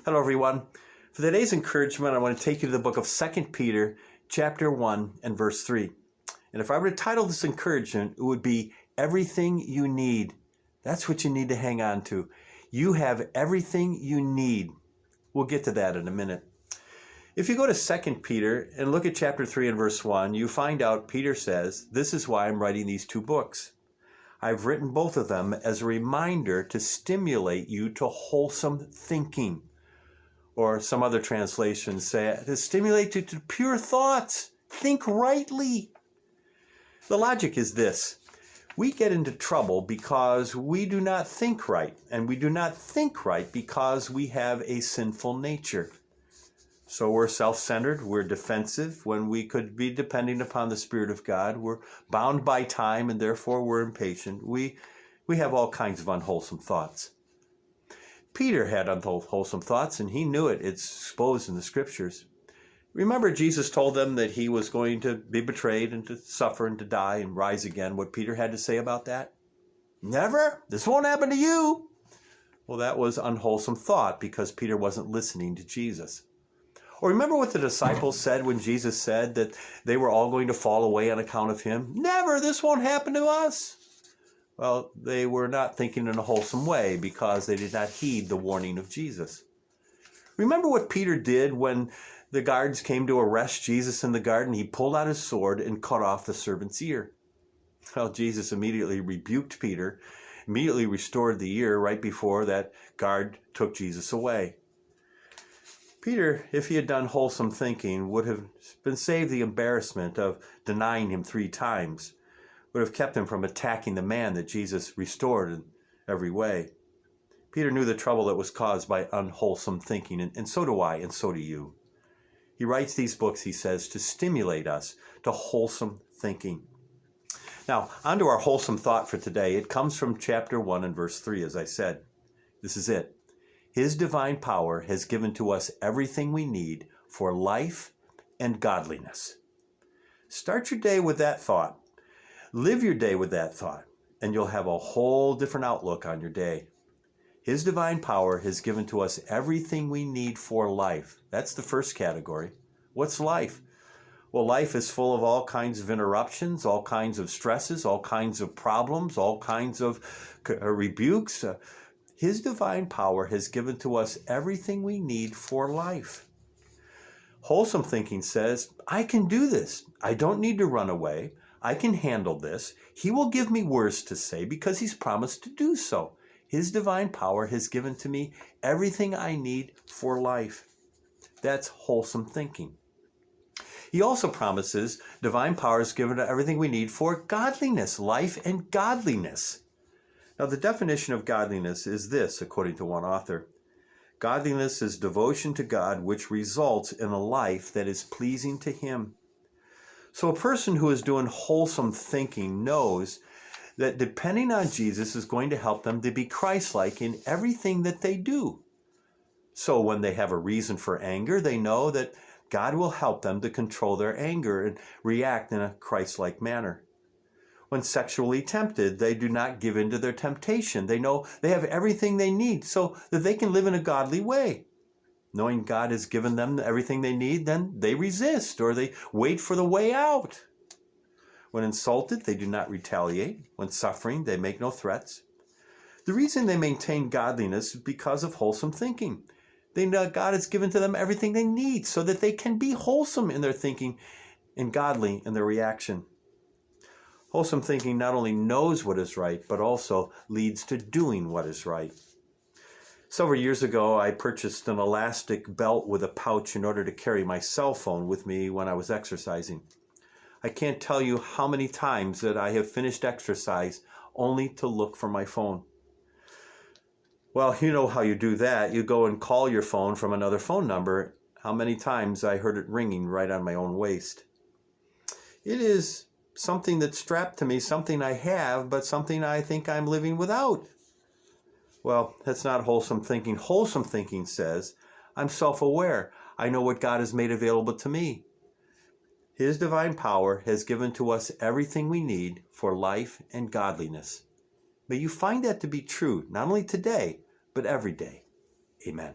Hello, everyone. For today's encouragement, I want to take you to the book of 2 Peter, chapter 1 and verse 3. And if I were to title this encouragement, it would be Everything You Need. That's what you need to hang on to. You have everything you need. We'll get to that in a minute. If you go to 2 Peter and look at chapter 3 and verse 1, you find out Peter says, "This is why I'm writing these two books. I've written both of them as a reminder to stimulate you to wholesome thinking." Or some other translations say, to stimulate you to pure thoughts. Think rightly. The logic is this. We get into trouble because we do not think right. And we do not think right because we have a sinful nature. So we're self-centered, we're defensive when we could be depending upon the Spirit of God. We're bound by time and therefore we're impatient. We have all kinds of unwholesome thoughts. Peter had unwholesome thoughts and he knew it. It's exposed in the scriptures. Remember, Jesus told them that he was going to be betrayed and to suffer and to die and rise again. What Peter had to say about that? Never. This won't happen to you. Well, that was unwholesome thought because Peter wasn't listening to Jesus. Or remember what the disciples said when Jesus said that they were all going to fall away on account of him? Never, this won't happen to us. Well, they were not thinking in a wholesome way because they did not heed the warning of Jesus. Remember what Peter did when the guards came to arrest Jesus in the garden? He pulled out his sword and cut off the servant's ear. Well, Jesus immediately rebuked Peter, immediately restored the ear right before that guard took Jesus away. Peter, if he had done wholesome thinking, would have been saved the embarrassment of denying him 3 times, would have kept him from attacking the man that Jesus restored in every way. Peter knew the trouble that was caused by unwholesome thinking, and so do I, and so do you. He writes these books, he says, to stimulate us to wholesome thinking. Now, on to our wholesome thought for today. It comes from chapter 1 and verse 3, as I said. This is it. His divine power has given to us everything we need for life and godliness. Start your day with that thought. Live your day with that thought, and you'll have a whole different outlook on your day. His divine power has given to us everything we need for life. That's the first category. What's life? Well, life is full of all kinds of interruptions, all kinds of stresses, all kinds of problems, all kinds of rebukes. His divine power has given to us everything we need for life. Wholesome thinking says, I can do this. I don't need to run away. I can handle this. He will give me words to say because he's promised to do so. His divine power has given to me everything I need for life. That's wholesome thinking. He also promises divine power is given to everything we need for godliness, life and godliness. Now, the definition of godliness is this, according to one author. Godliness is devotion to God which results in a life that is pleasing to him. So a person who is doing wholesome thinking knows that depending on Jesus is going to help them to be Christ-like in everything that they do. So when they have a reason for anger, they know that God will help them to control their anger and react in a Christ-like manner. When sexually tempted, they do not give in to their temptation. They know they have everything they need so that they can live in a godly way. Knowing God has given them everything they need, then they resist or they wait for the way out. When insulted, they do not retaliate. When suffering, they make no threats. The reason they maintain godliness is because of wholesome thinking. They know God has given to them everything they need so that they can be wholesome in their thinking and godly in their reaction. Wholesome thinking not only knows what is right, but also leads to doing what is right. Several years ago, I purchased an elastic belt with a pouch in order to carry my cell phone with me when I was exercising. I can't tell you how many times that I have finished exercise only to look for my phone. Well, you know how you do that. You go and call your phone from another phone number. How many times I heard it ringing right on my own waist. It is something that's strapped to me, something I have, but something I think I'm living without. Well, that's not wholesome thinking. Wholesome thinking says, I'm self-aware. I know what God has made available to me. His divine power has given to us everything we need for life and godliness. May you find that to be true, not only today, but every day. Amen.